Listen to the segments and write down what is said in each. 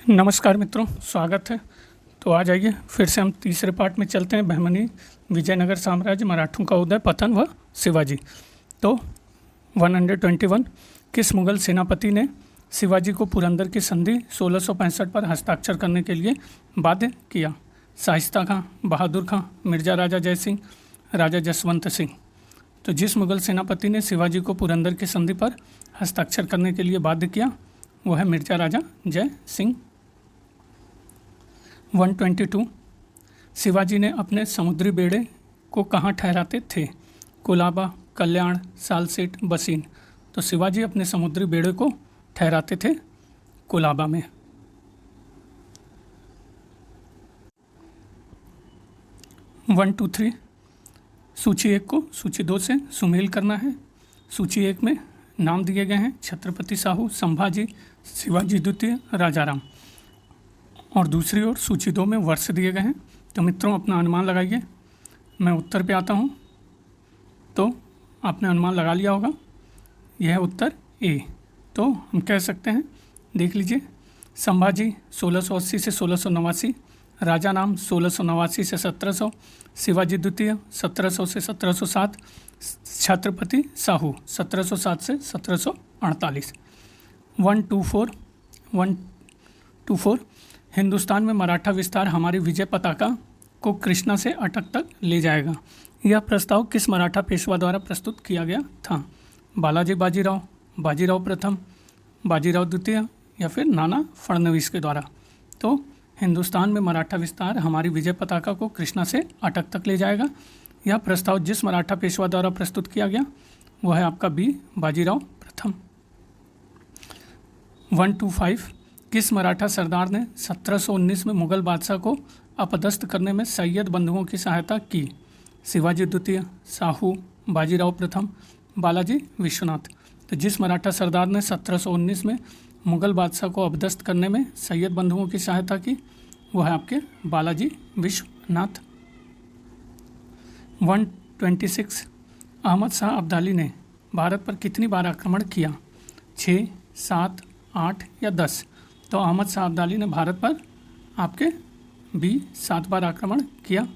नमस्कार मित्रों, स्वागत है। तो आ जाइए फिर से हम तीसरे पार्ट में चलते हैं। बहमनी, विजयनगर साम्राज्य, मराठों का उदय, पतन व शिवाजी। तो 121 किस मुगल सेनापति ने शिवाजी को पुरंदर की संधि 1665 पर हस्ताक्षर करने के लिए बाध्य किया? शाइस्ता खां, बहादुर खां, मिर्जा राजा जयसिंह, राजा जसवंत सिंह। तो जिस मुगल सेनापति ने शिवाजी को पुरंदर की संधि पर हस्ताक्षर करने के लिए बाध्य किया वो है मिर्जा राजा जय सिंह। 122 शिवाजी ने अपने समुद्री बेड़े को कहाँ ठहराते थे? कुलाबा, कल्याण, सालसेट, बसीन। तो शिवाजी अपने समुद्री बेड़े को ठहराते थे कुलाबा में। 123 सूची 1 को सूची 2 से सुमेल करना है। सूची 1 में नाम दिए गए हैं छत्रपति साहू, संभाजी, शिवाजी द्वितीय, राजाराम। और दूसरी ओर सूची 2 में वर्ष दिए गए हैं। तो मित्रों अपना अनुमान लगाइए। मैं उत्तर पे आता हूँ तो आपने अनुमान लगा लिया होगा, यह है उत्तर ए। तो हम कह सकते हैं, देख लीजिए, संभाजी 1680 से 1689, राजा नाम 1689 से 1700, शिवाजी द्वितीय 1700 से 1707, छत्रपति साहू 1707 से 1748। 124 हिंदुस्तान में मराठा विस्तार हमारी विजय पताका को कृष्णा से अटक तक ले जाएगा। यह प्रस्ताव किस मराठा पेशवा द्वारा प्रस्तुत किया गया था? बालाजी बाजीराव, बाजीराव प्रथम, बाजीराव द्वितीय या फिर नाना फडणवीस के द्वारा। तो हिंदुस्तान में मराठा विस्तार हमारी विजय पताका को कृष्णा से अटक तक ले जाएगा। यह प्रस्ताव जिस मराठा पेशवा द्वारा प्रस्तुत किया गया वह है आपका बी, बाजीराव प्रथम। 125 किस मराठा सरदार ने 1719 में मुगल बादशाह को अपदस्थ करने में सैयद बंधुओं की सहायता की? शिवाजी द्वितीय, साहू, बाजीराव प्रथम, बालाजी विश्वनाथ। तो जिस मराठा सरदार ने 1719 में मुगल बादशाह को अपदस्थ करने में सैयद बंधुओं की सहायता की वह है आपके बालाजी विश्वनाथ। 126 अहमद शाह अब्दाली ने भारत पर कितनी बार आक्रमण किया? 6, 7, 8 या 10। तो अहमद शाह अब्दाली ने भारत पर आपके बी 7 बार आक्रमण किया।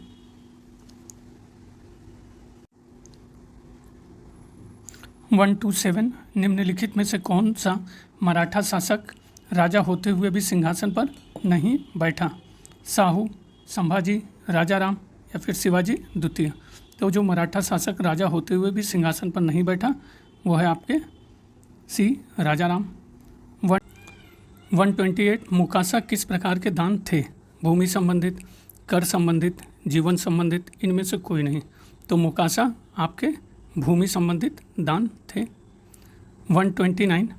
127 निम्नलिखित में से कौन सा मराठा शासक राजा होते हुए भी सिंहासन पर नहीं बैठा? साहू, संभाजी, राजाराम या फिर शिवाजी द्वितीय। तो जो मराठा शासक राजा होते हुए भी सिंहासन पर नहीं बैठा वो है आपके सी, राजाराम। 128 मुकासा किस प्रकार के दान थे? भूमि संबंधित, कर संबंधित, जीवन संबंधित, इनमें से कोई नहीं। तो मुकासा आपके भूमि संबंधित दान थे। 129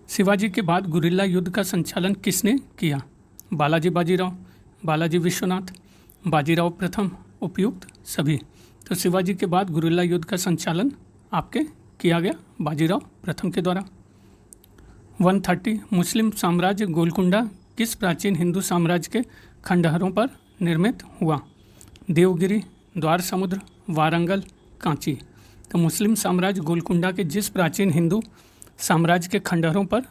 शिवाजी के बाद गुरिल्ला युद्ध का संचालन किसने किया? बालाजी बाजीराव, बालाजी विश्वनाथ, बाजीराव प्रथम, उपयुक्त सभी। तो शिवाजी के बाद गुरिल्ला युद्ध का संचालन आपके किया गया बाजीराव प्रथम के द्वारा। 130 मुस्लिम साम्राज्य गोलकुंडा किस प्राचीन हिंदू साम्राज्य के खंडहरों पर निर्मित हुआ? देवगिरी, द्वार समुद्र, वारंगल, कांची। तो मुस्लिम साम्राज्य गोलकुंडा के जिस प्राचीन हिंदू साम्राज्य के खंडहरों पर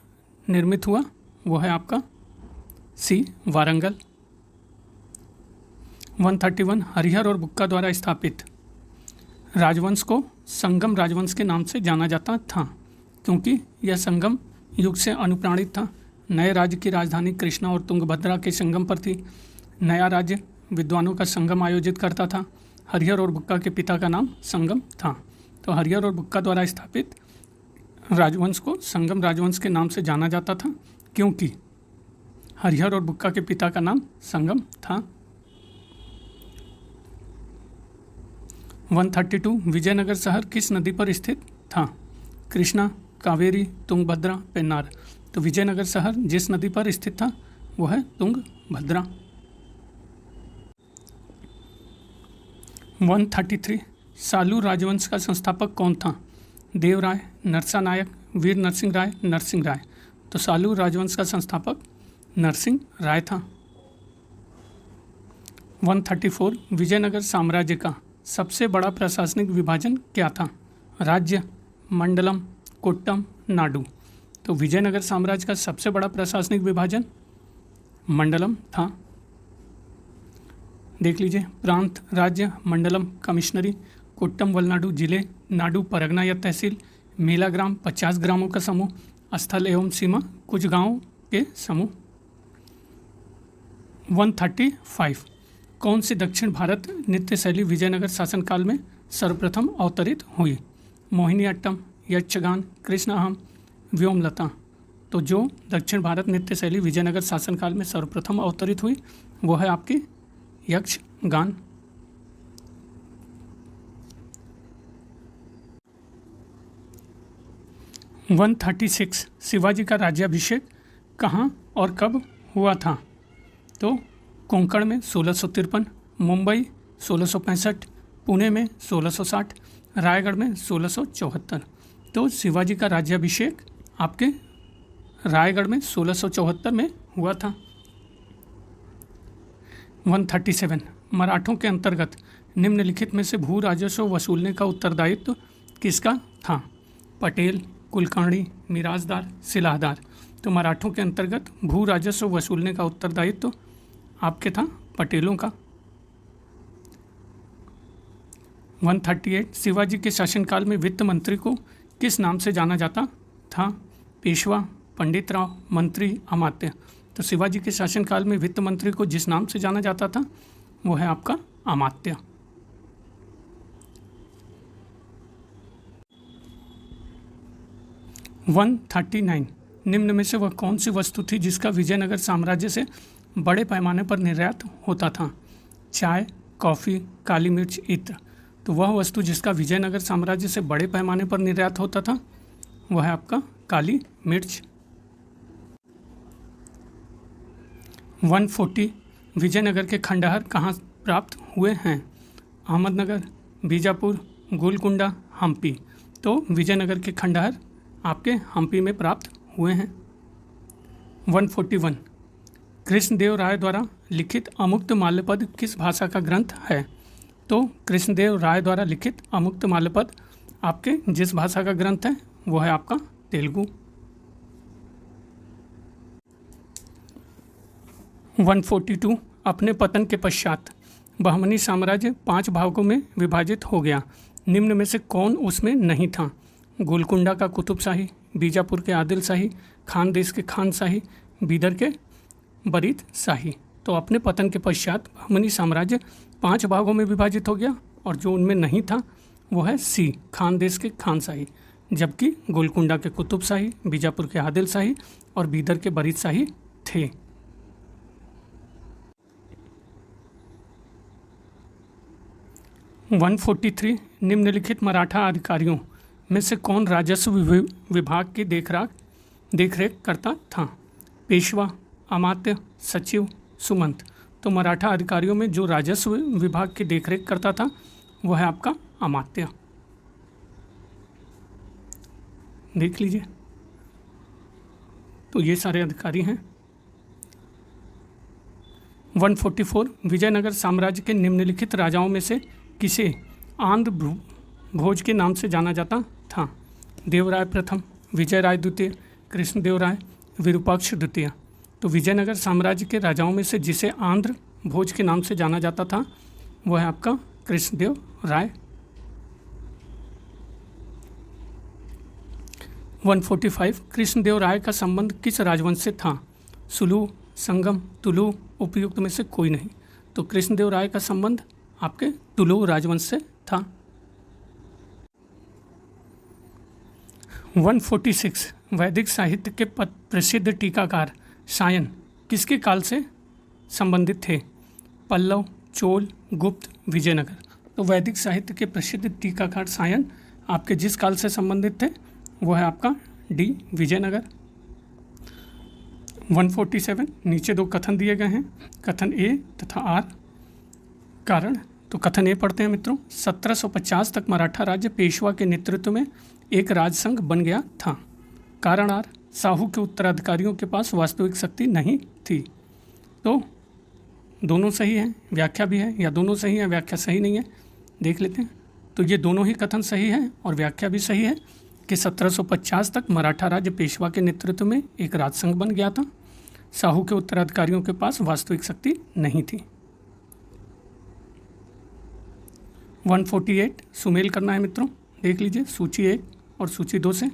निर्मित हुआ वो है आपका सी, वारंगल। 131 हरिहर और बुक्का द्वारा स्थापित राजवंश को संगम राजवंश के नाम से जाना जाता था क्योंकि यह संगम युग से अनुप्राणित था। नए राज्य की राजधानी कृष्णा और तुंगभद्रा के संगम पर थी। नया राज्य विद्वानों का संगम आयोजित करता था। हरिहर और बुक्का के पिता का नाम संगम था। तो हरिहर और बुक्का द्वारा स्थापित राजवंश को संगम राजवंश के नाम से जाना जाता था क्योंकि हरिहर और बुक्का के पिता का नाम संगम था। 132 विजयनगर शहर किस नदी पर स्थित था? कृष्णा, कावेरी, तुंगभद्रा, पेन्नार। तो विजयनगर शहर जिस नदी पर स्थित था वो है तुंगभद्रा। 133 सालू राजवंश का संस्थापक कौन था? देवराय, नरसानायक, वीर नरसिंह राय, नरसिंह राय। तो सालू राजवंश का संस्थापक नरसिंह राय था। 134 विजयनगर साम्राज्य का सबसे बड़ा प्रशासनिक विभाजन क्या था? राज्य, मंडलम, कोट्टम, नाडु। तो विजयनगर साम्राज्य का सबसे बड़ा प्रशासनिक विभाजन मंडलम था। देख लीजिए, प्रांत, राज्य, मंडलम, कमिश्नरी, कोट्टम वलनाडु, जिले, नाडु, परगना या तहसील, मेला ग्राम, 50 ग्रामों का समूह, स्थल एवं सीमा, कुछ गांवों के समूह। 135 कौन सी दक्षिण भारत नृत्य शैली विजयनगर शासनकाल में सर्वप्रथम अवतरित हुई? मोहिनीअट्टम, यक्षगान, कृष्णाहम, व्योमलता। तो जो दक्षिण भारत नृत्य शैली विजयनगर शासनकाल में सर्वप्रथम अवतरित हुई वो है आपकी यक्षगान। वन 36 शिवाजी का राज्याभिषेक कहाँ और कब हुआ था? तो कोंकण में 1653, मुंबई 1665, पुणे में 1660, रायगढ़ में 1674। तो शिवाजी का राज्याभिषेक आपके रायगढ़ में 1674 में हुआ था। 137 मराठों के अंतर्गत निम्नलिखित में से भू राजस्व वसूलने का उत्तरदायित्व किसका था? पटेल, कुलकर्णी, मिराजदार, सिलाहदार। तो मराठों के अंतर्गत भू राजस्व वसूलने का उत्तरदायित्व आपके था पटेलों का। 138 शिवाजी के शासनकाल में वित्त मंत्री को किस नाम से जाना जाता था? पेशवा, पंडित राव, मंत्री, अमात्य। तो शिवाजी के शासनकाल में वित्त मंत्री को जिस नाम से जाना जाता था वो है आपका अमात्य। वन 39 निम्न में से वह कौन सी वस्तु थी जिसका विजयनगर साम्राज्य से बड़े पैमाने पर निर्यात होता था? चाय, कॉफ़ी, काली मिर्च इत्र। तो वह वस्तु जिसका विजयनगर साम्राज्य से बड़े पैमाने पर निर्यात होता था वह है आपका काली मिर्च। 140 विजयनगर के खंडहर कहाँ प्राप्त हुए हैं? अहमदनगर, बीजापुर, गोलकुंडा, हम्पी। तो विजयनगर के खंडहर आपके हम्पी में प्राप्त हुए हैं। 141 कृष्णदेव राय द्वारा लिखित अमुक्तमाल्यपद किस भाषा का ग्रंथ है? तो कृष्णदेव राय द्वारा लिखित अमुक्तमाल्यपद आपके जिस भाषा का ग्रंथ है वो है आपका तेलुगु। 142 अपने पतन के पश्चात बहमनी साम्राज्य 5 भागों में विभाजित हो गया, निम्न में से कौन उसमें नहीं था? गोलकुंडा का कुतुब शाही, बीजापुर के आदिल शाही, खानदेश के खान शाही, बीदर के बरीद शाही। तो अपने पतन के पश्चात बहमनी साम्राज्य 5 भागों में विभाजित हो गया और जो उनमें नहीं था वो है सी, खानदेश के खान शाही, जबकि गोलकुंडा के कुतुब शाही, बीजापुर के आदिल शाही और बीदर के बरीद शाही थे। वन 43 निम्नलिखित मराठा अधिकारियों में से कौन राजस्व विभाग की देखरेख करता था? पेशवा, अमात्य, सचिव, सुमंत। तो मराठा अधिकारियों में जो राजस्व विभाग की देखरेख करता था वह है आपका अमात्य। देख लीजिए, तो ये सारे अधिकारी हैं। 144 विजयनगर साम्राज्य के निम्नलिखित राजाओं में से किसे आंध्र भोज के नाम से जाना जाता था? देवराय प्रथम, विजयराय द्वितीय, कृष्णदेव राय, विरूपाक्ष द्वितीय। तो विजयनगर साम्राज्य के राजाओं में से जिसे आंध्र भोज के नाम से जाना जाता था वह है आपका कृष्णदेव राय। 145 कृष्णदेव राय का संबंध किस राजवंश से था? सुलू, संगम, तुलु, उपयुक्त में से कोई नहीं। तो कृष्णदेव राय का संबंध आपके तुलु राजवंश से था। 146 वैदिक साहित्य के प्रसिद्ध टीकाकार सायन किसके काल से संबंधित थे? पल्लव, चोल, गुप्त, विजयनगर। तो वैदिक साहित्य के प्रसिद्ध टीकाकार सायन आपके जिस काल से संबंधित थे वो है आपका डी, विजयनगर। 147 नीचे 2 कथन दिए गए हैं, कथन ए तथा आर। कारण तो कथन ए पढ़ते हैं मित्रों। 1750 तक मराठा राज्य पेशवा के नेतृत्व में एक राजसंघ बन गया था। कारण आर, साहू के उत्तराधिकारियों के पास वास्तविक शक्ति नहीं थी। तो दोनों सही है, व्याख्या भी है, या दोनों सही है व्याख्या सही नहीं है, देख लेते हैं। तो ये दोनों ही कथन सही है और व्याख्या भी सही है कि 1750 तक मराठा राज्य पेशवा के नेतृत्व में एक राजसंघ बन गया था। साहू के उत्तराधिकारियों के पास वास्तविक शक्ति नहीं थी। 148 सुमेल करना है मित्रों, देख लीजिए सूची 1 और सूची 2 से।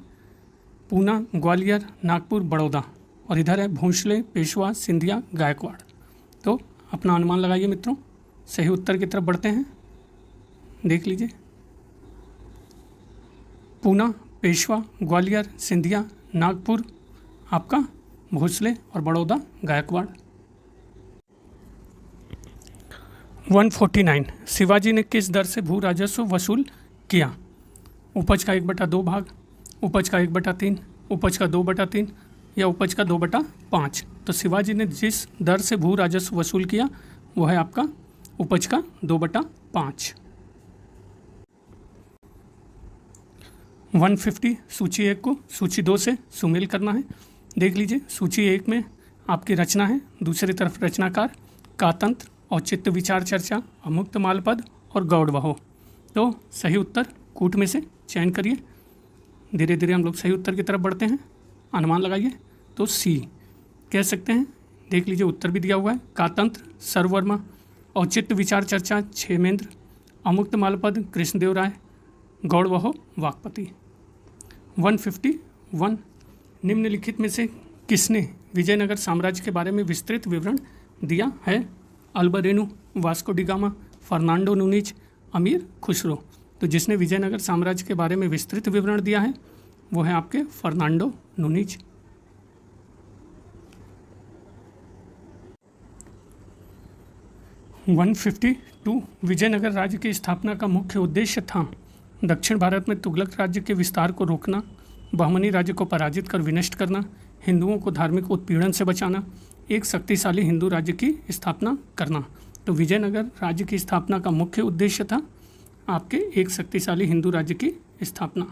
पूना, ग्वालियर, नागपुर, बड़ौदा, और इधर है भोंसले, पेशवा, सिंधिया, गायकवाड़। तो अपना अनुमान लगाइए मित्रों, सही उत्तर की तरफ बढ़ते हैं। देख लीजिए, पूना, पेशवा, ग्वालियर, सिंधिया, नागपुर आपका भोसले और बड़ौदा गायकवाड़। 149 शिवाजी ने किस दर से भू राजस्व वसूल किया? उपज का 1/2 भाग, उपज का 1/3, उपज का 2/3 या उपज का 2/5। तो शिवाजी ने जिस दर से भू राजस्व वसूल किया वो है आपका उपज का 2/5। 150 सूची 1 को सूची 2 से सुमेल करना है। देख लीजिए, सूची 1 में आपकी रचना है, दूसरी तरफ रचनाकार, कातंत्र, औचित्य विचार चर्चा, अमुक्त मालपद और गौड़वहो। तो सही उत्तर कूट में से चयन करिए। धीरे धीरे हम लोग सही उत्तर की तरफ बढ़ते हैं। अनुमान लगाइए, तो सी कह सकते हैं। देख लीजिए, उत्तर भी दिया हुआ है, कातंत्र सर्ववर्मा, औचित्य विचार चर्चा क्षेमेंद्र, अमुक्त मालपद कृष्णदेव राय, गौड़वहो वाकपति। 151 निम्नलिखित में से किसने विजयनगर साम्राज्य के बारे में विस्तृत विवरण दिया है? Alberuni, Vasco da Gama, Fernando Nuniz, Amir Khusro. तो जिसने विजयनगर साम्राज्य के बारे में विस्तृत विवरण दिया है वो है आपके फर्नांडो नूनीज। 152 विजयनगर राज्य की स्थापना का मुख्य उद्देश्य था दक्षिण भारत में तुगलक राज्य के विस्तार को रोकना, बहमनी राज्य को पराजित कर विनष्ट करना, हिंदुओं को धार्मिक उत्पीड़न से बचाना, एक शक्तिशाली हिंदू राज्य की स्थापना करना। तो विजयनगर राज्य की स्थापना का मुख्य उद्देश्य था आपके एक शक्तिशाली हिंदू राज्य की स्थापना।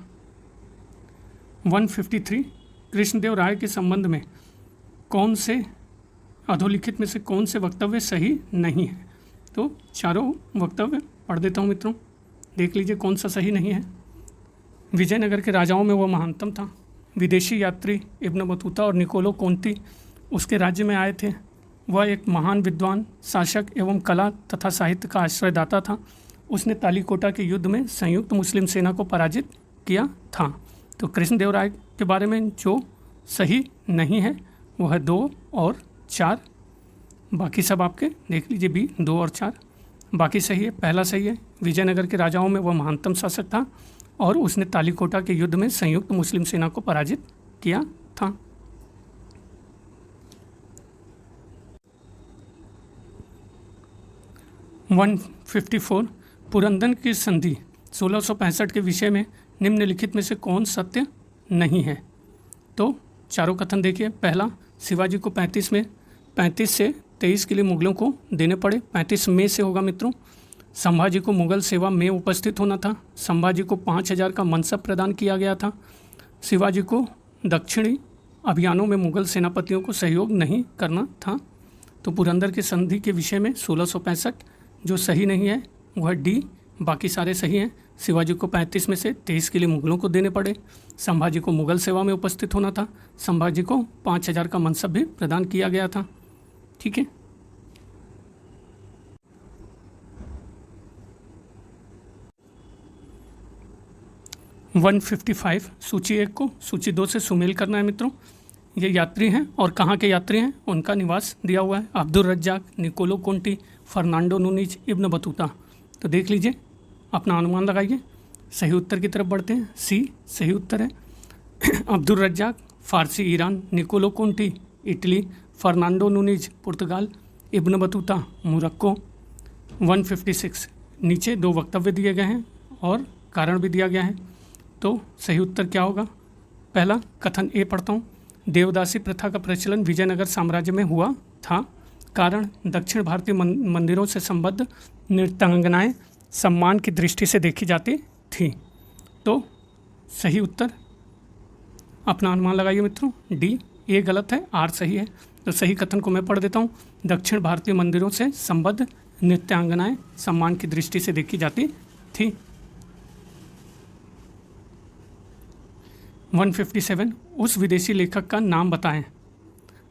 153 कृष्णदेव राय के संबंध में कौन से अधोलिखित में से कौन से वक्तव्य सही नहीं है? तो चारों वक्तव्य पढ़ देता हूँ मित्रों, देख लीजिए कौन सा सही नहीं है। विजयनगर के राजाओं में वह महानतम था। विदेशी यात्री इब्न बतूता और निकोलो कोंती उसके राज्य में आए थे। वह एक महान विद्वान, शासक एवं कला तथा साहित्य का आश्रयदाता था। उसने तालीकोटा के युद्ध में संयुक्त मुस्लिम सेना को पराजित किया था। तो कृष्णदेव राय के बारे में जो सही नहीं है वो है 2 और 4। बाकी सब आपके देख लीजिए, बी 2 और 4 बाकी सही है। पहला सही है, विजयनगर के राजाओं में वह महानतम शासक था और उसने तालीकोटा के युद्ध में संयुक्त मुस्लिम सेना को पराजित किया था। वन 54 पुरंदर की संधि 1665 के विषय में निम्नलिखित में से कौन सत्य नहीं है? तो चारों कथन देखिए। पहला, शिवाजी को 35 से 23 किले मुगलों को देने पड़े। 35 में से होगा मित्रों। संभाजी को मुगल सेवा में उपस्थित होना था। संभाजी को 5000 का मनसब प्रदान किया गया था। शिवाजी को दक्षिणी अभियानों में मुगल सेनापतियों को सहयोग नहीं करना था। तो पुरंदर की संधि के विषय में 1665 जो सही नहीं है वह डी, बाकी सारे सही हैं। शिवाजी को 35 में से 23 किले मुगलों को देने पड़े। संभाजी को मुगल सेवा में उपस्थित होना था। संभाजी को 5000 का मनसब भी प्रदान किया गया था। ठीक है। वन 55 सूची 1 को सूची 2 से सुमेल करना है मित्रों। ये यात्री हैं और कहाँ के यात्री हैं उनका निवास दिया हुआ है। Abdul Razzaq, Niccolo Conti, Fernando Nuniz, Ibn Battuta. तो देख लीजिए, अपना अनुमान लगाइए। सही उत्तर की तरफ बढ़ते हैं। सी सही उत्तर है। Abdul Razzaq Farsi Iran, Niccolo Conti Italy, Fernando Nuniz Portugal, Ibn Battuta Morocco. 156 नीचे 2 वक्तव्य दिए गए हैं और कारण भी दिया गया है। तो सही उत्तर क्या होगा? पहला कथन ए पढ़ता हूँ। देवदासी प्रथा का प्रचलन विजयनगर साम्राज्य में हुआ था। कारण दक्षिण भारतीय मंदिरों से संबद्ध नृत्यांगनाएं सम्मान की दृष्टि से देखी जाती थी। तो सही उत्तर अपना अनुमान लगाइए मित्रों। डी, ए गलत है, आर सही है। तो सही कथन को मैं पढ़ देता हूँ। दक्षिण भारतीय मंदिरों से संबद्ध नृत्यांगनाएं सम्मान की दृष्टि से देखी जाती थी। 157 उस विदेशी लेखक का नाम बताएं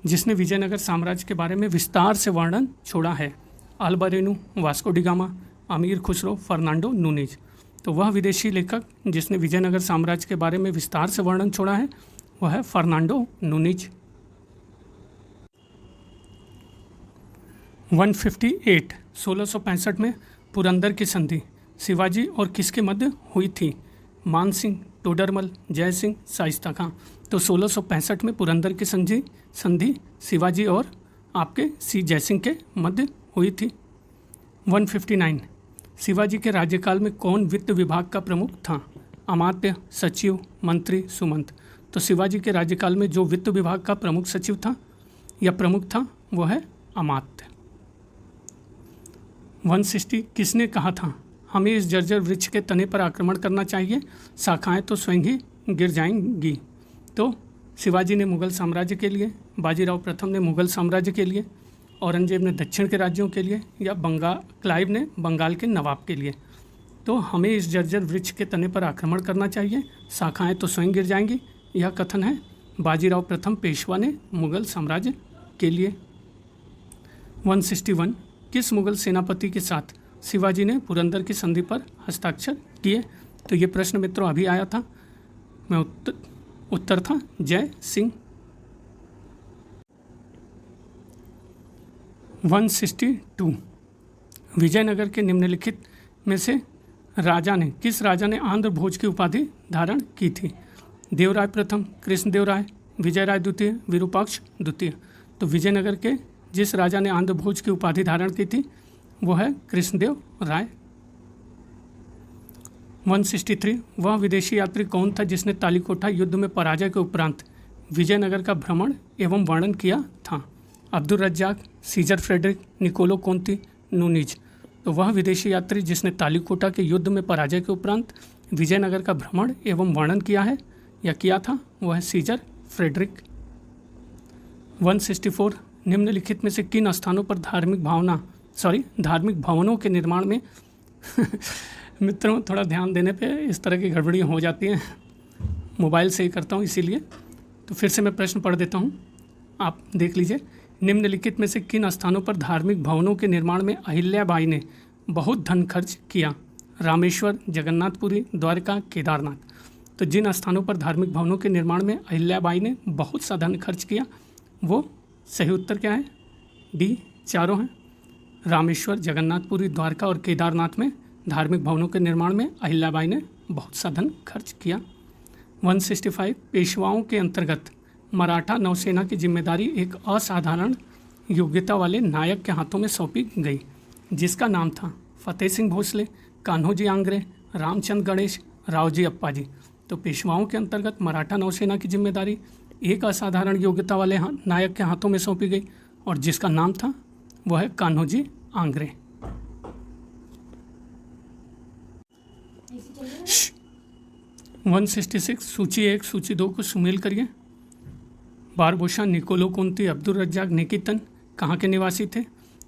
जिसने विजयनगर साम्राज्य के बारे में विस्तार से वर्णन छोड़ा है? अल्बरेनू, वास्को डी गामा, अमीर खुसरो, फर्नांडो नूनीज। तो वह विदेशी लेखक जिसने विजयनगर साम्राज्य के बारे में विस्तार से वर्णन छोड़ा है वह है फर्नांडो नूनीज। 158 1665 में पुरंदर की संधि शिवाजी और किसके मध्य हुई थी? मान सिंह, टोडरमल, जय सिंह, शाइस्ता खां। तो 1665 में पुरंदर की संधि शिवाजी और आपके सी जयसिंह के मध्य हुई थी। 159 शिवाजी के राज्यकाल में कौन वित्त विभाग का प्रमुख था? अमात्य, सचिव, मंत्री, सुमंत। तो शिवाजी के राज्यकाल में जो वित्त विभाग का प्रमुख सचिव था या प्रमुख था वो है अमात्य। 160 किसने कहा था हमें इस जर्जर वृक्ष के तने पर आक्रमण करना चाहिए, शाखाएं तो स्वयं ही गिर जाएंगी? तो शिवाजी ने मुगल साम्राज्य के लिए, बाजीराव प्रथम ने मुगल साम्राज्य के लिए, औरंगजेब ने दक्षिण के राज्यों के लिए या क्लाइव ने बंगाल के नवाब के लिए। तो हमें इस जर्जर वृक्ष के तने पर आक्रमण करना चाहिए, शाखाएं तो स्वयं गिर जाएंगी, यह कथन है बाजीराव प्रथम पेशवा ने मुगल साम्राज्य के लिए। 161 किस मुगल सेनापति के साथ शिवाजी ने पुरंदर की संधि पर हस्ताक्षर किए? तो ये प्रश्न मित्रों अभी आया था, मैं उत्तर था जय सिंह। 162 विजयनगर के निम्नलिखित में से किस राजा ने आंध्र भोज की उपाधि धारण की थी? देवराय प्रथम, कृष्णदेव राय, विजयराय द्वितीय, विरूपाक्ष द्वितीय। तो विजयनगर के जिस राजा ने आंध्र भोज की उपाधि धारण की थी वो है कृष्णदेव राय। 163 वह विदेशी यात्री कौन था जिसने तालीकोटा युद्ध में पराजय के उपरांत विजयनगर का भ्रमण एवं वर्णन किया था? Abdul Razzaq, Caesar Frederick, Niccolo Conti, Nuniz. तो वह विदेशी यात्री जिसने तालीकोटा के युद्ध में पराजय के उपरांत विजयनगर का भ्रमण एवं वर्णन किया है या किया था वह है सीजर फ्रेडरिक। 164 निम्नलिखित में से किन स्थानों पर धार्मिक भवनों के निर्माण में मित्रों थोड़ा ध्यान देने पे इस तरह की गड़बड़ियाँ हो जाती हैं, मोबाइल से ही करता हूँ इसीलिए। तो फिर से मैं प्रश्न पढ़ देता हूँ, आप देख लीजिए। निम्नलिखित में से किन स्थानों पर धार्मिक भवनों के निर्माण में अहिल्याबाई ने बहुत धन खर्च किया? रामेश्वर, जगन्नाथपुरी, द्वारका, केदारनाथ। तो जिन स्थानों पर धार्मिक भवनों के निर्माण में अहिल्याबाई ने बहुत सा धन खर्च किया वो सही उत्तर क्या है? डी चारों हैं। रामेश्वर, जगन्नाथपुरी, द्वारका और केदारनाथ में धार्मिक भवनों के निर्माण में अहिल्याबाई ने बहुत सा धन खर्च किया। 165 पेशवाओं के अंतर्गत मराठा नौसेना की जिम्मेदारी एक असाधारण योग्यता वाले नायक के हाथों में सौंपी गई, जिसका नाम था फतेह सिंह भोसले, कान्होजी आंग्रे, रामचंद्र गणेश, रावजी अप्पाजी। तो पेशवाओं के अंतर्गत मराठा नौसेना की जिम्मेदारी एक असाधारण योग्यता वाले नायक के हाथों में सौंपी गई और जिसका नाम था वह है कान्होजी आंग्रे। 166 सूची 1 सूची 2 को सुमेल करिए। बारबोसा, निकोलो कोंती, अब्दुल रज्जाक, निकितन कहाँ के निवासी थे?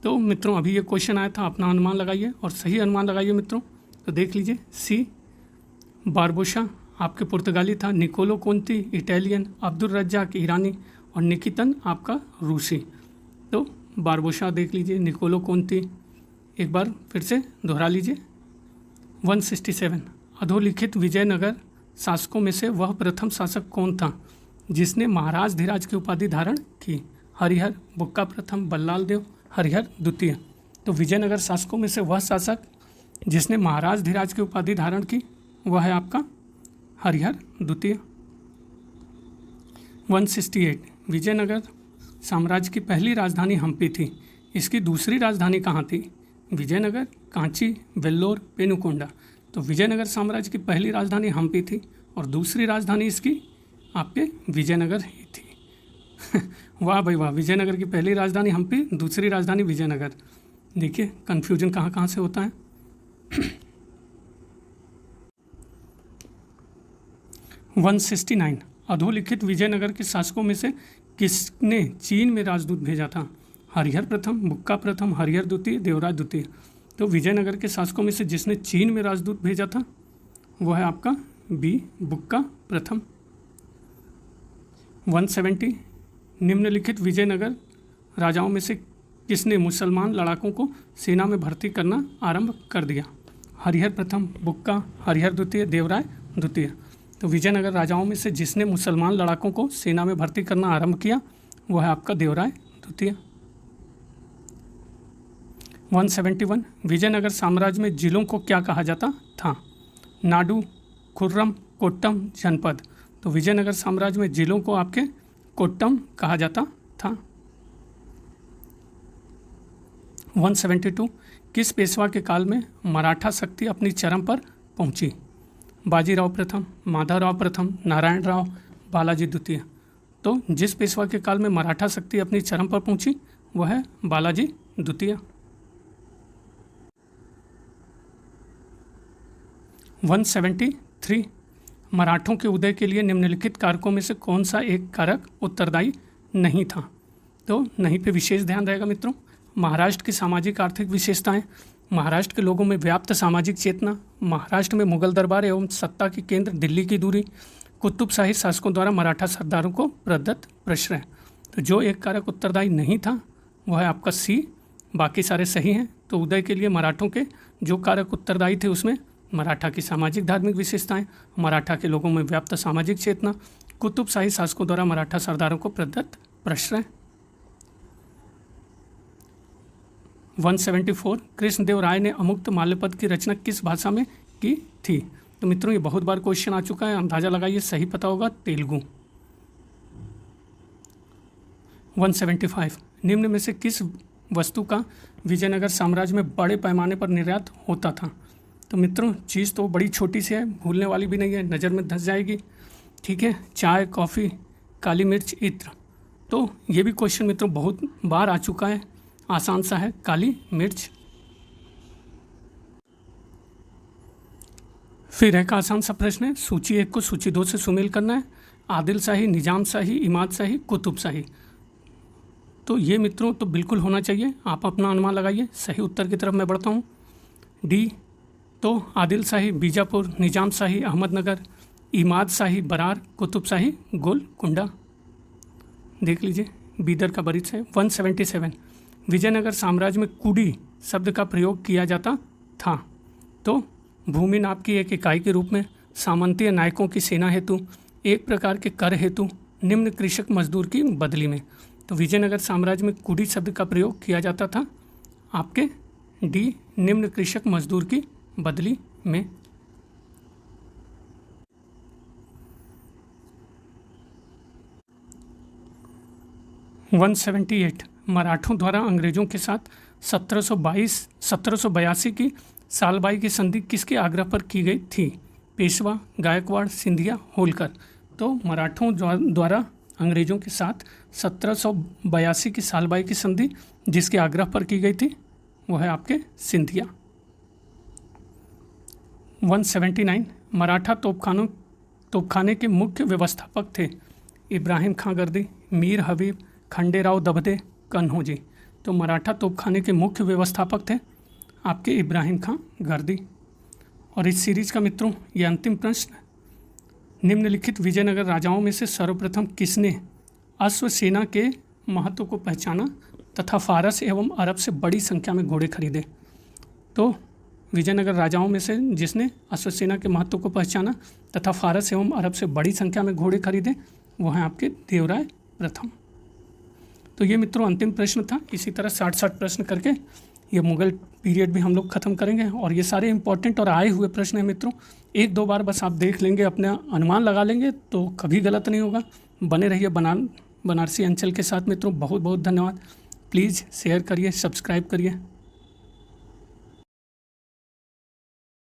तो मित्रों अभी ये क्वेश्चन आया था, अपना अनुमान लगाइए और सही अनुमान लगाइए मित्रों। तो देख लीजिए, सी बारबोसा आपके पुर्तगाली था, निकोलो कोंती इटालियन, अब्दुल रज्जाक ईरानी और निकितन आपका रूसी। तो बारबोसा देख लीजिए, निकोलो कोंती एक बार फिर से दोहरा लीजिए। 167 अधोलिखित विजयनगर शासकों में से वह प्रथम शासक कौन था जिसने महाराज धीराज की उपाधि धारण की? हरिहर, बुक्का प्रथम, बल्लाल देव, हरिहर द्वितीय। तो विजयनगर शासकों में से वह शासक जिसने महाराज धीराज की उपाधि धारण की वह है आपका हरिहर द्वितीय। 168 विजयनगर साम्राज्य की पहली राजधानी हम्पी थी, इसकी दूसरी राजधानी कहाँ थी? विजयनगर, कांची, वेल्लोर, पेनुकोंडा। तो विजयनगर साम्राज्य की पहली राजधानी हम्पी थी और दूसरी राजधानी इसकी आपके विजयनगर ही थी। वाह भाई वाह, विजयनगर की पहली राजधानी हम्पी, दूसरी राजधानी विजयनगर। देखिए कन्फ्यूजन कहाँ कहाँ से होता है। 169 अधोलिखित विजयनगर के शासकों में से किसने चीन में राजदूत भेजा था? हरिहर प्रथम, बुक्का प्रथम, हरिहर द्वितीय, देवराज द्वितीय। तो विजयनगर के शासकों में से जिसने चीन में राजदूत भेजा था वो है आपका बी बुक्का प्रथम। 170 निम्नलिखित विजयनगर राजाओं में से किसने मुसलमान लड़ाकों को सेना में भर्ती करना आरंभ कर दिया? हरिहर प्रथम, बुक्का, हरिहर द्वितीय, देवराय द्वितीय। तो विजयनगर राजाओं में से जिसने मुसलमान लड़ाकों को सेना में भर्ती करना आरंभ किया वो है आपका देवराय द्वितीय। 171 विजयनगर साम्राज्य में जिलों को क्या कहा जाता था? नाडु, खुर्रम, कोट्टम, जनपद। तो विजयनगर साम्राज्य में जिलों को आपके कोट्टम कहा जाता था। 172 किस पेशवा के काल में मराठा शक्ति अपनी चरम पर पहुंची? बाजीराव प्रथम, माधवराव प्रथम, नारायण राव, बालाजी द्वितीय। तो जिस पेशवा के काल में मराठा शक्ति अपनी चरम पर पहुंची वह है बालाजी द्वितीय। 173 मराठों के उदय के लिए निम्नलिखित कारकों में से कौन सा एक कारक उत्तरदायी नहीं था? तो नहीं पे विशेष ध्यान रहेगा मित्रों। महाराष्ट्र की सामाजिक आर्थिक विशेषताएं, महाराष्ट्र के लोगों में व्याप्त सामाजिक चेतना, महाराष्ट्र में मुगल दरबार एवं सत्ता के केंद्र दिल्ली की दूरी, कुतुबशाही शासकों द्वारा मराठा सरदारों को प्रदत्त प्रश्रय। तो जो एक कारक उत्तरदायी नहीं था वह है आपका सी, बाकी सारे सही हैं। तो उदय के लिए मराठों के जो कारक उत्तरदायी थे उसमें मराठा की सामाजिक धार्मिक विशेषताएं, मराठा के लोगों में व्याप्त सामाजिक चेतना, कुतुबशाही शासकों द्वारा मराठा सरदारों को प्रदत्त प्रश्रय। 174 कृष्णदेव राय ने अमुक्त माल्यपद की रचना किस भाषा में की थी? तो मित्रों ये बहुत बार क्वेश्चन आ चुका है, अंदाजा लगाइए, सही पता होगा तेलुगु। 175 निम्न में से किस वस्तु का विजयनगर साम्राज्य में बड़े पैमाने पर निर्यात होता था? तो मित्रों चीज़ तो बड़ी छोटी सी है, भूलने वाली भी नहीं है, नज़र में धंस जाएगी। ठीक है, चाय, कॉफ़ी, काली मिर्च, इत्र। तो ये भी क्वेश्चन मित्रों बहुत बार आ चुका है, आसान सा है, काली मिर्च। फिर एक आसान सा प्रश्न है, सूची 1 को सूची 2 से सुमेल करना है। आदिल शाही, निजाम शाही, इमाद शाही, कुतुब शाही। तो ये मित्रों तो बिल्कुल होना चाहिए, आप अपना अनुमान लगाइए। सही उत्तर की तरफ मैं बढ़ता हूँ। डी तो आदिल शाही बीजापुर, निजाम शाही अहमदनगर, इमाद शाही बरार, कुतुब शाही गोलकुंडा। देख लीजिए बीदर का बरिश है। 177 विजयनगर साम्राज्य में कुडी शब्द का प्रयोग किया जाता था। तो भूमि नाप की एक इकाई के रूप में, सामंतीय नायकों की सेना हेतु, एक प्रकार के कर हेतु, निम्न कृषक मजदूर की बदली में। तो विजयनगर साम्राज्य में कुडी शब्द का प्रयोग किया जाता था आपके डी निम्न कृषक मजदूर की बदली में। (178) मराठों द्वारा अंग्रेजों के साथ 1782 की सालबाई की संधि किसके आग्रह पर की गई थी? पेशवा, गायकवाड़, सिंधिया, होलकर। तो मराठों द्वारा अंग्रेजों के साथ 1782 की सालबाई की संधि जिसके आग्रह पर की गई थी वह है आपके सिंधिया। 179 मराठा तोपखाने के मुख्य व्यवस्थापक थे? इब्राहिम खां गर्दी, मीर हबीब, खंडेराव दभदे, कन्होजी। तो मराठा तोपखाने के मुख्य व्यवस्थापक थे आपके इब्राहिम खां गर्दी। और इस सीरीज का मित्रों ये अंतिम प्रश्न, निम्नलिखित विजयनगर राजाओं में से सर्वप्रथम किसने अश्व सेना के महत्व को पहचाना तथा फारस एवं अरब से बड़ी संख्या में घोड़े खरीदे? तो विजयनगर राजाओं में से जिसने अश्व सेना के महत्व को पहचाना तथा फारस एवं अरब से बड़ी संख्या में घोड़े खरीदे वो हैं आपके देवराय प्रथम। तो ये मित्रों अंतिम प्रश्न था। इसी तरह 60 प्रश्न करके ये मुगल पीरियड भी हम लोग ख़त्म करेंगे। और ये सारे इंपॉर्टेंट और आए हुए प्रश्न हैं मित्रों, 1-2 बार बस आप देख लेंगे, अपने अनुमान लगा लेंगे तो कभी गलत नहीं होगा। बने रहिए बनारसी अंचल के साथ मित्रों। बहुत बहुत धन्यवाद। प्लीज़ शेयर करिए, सब्सक्राइब करिए।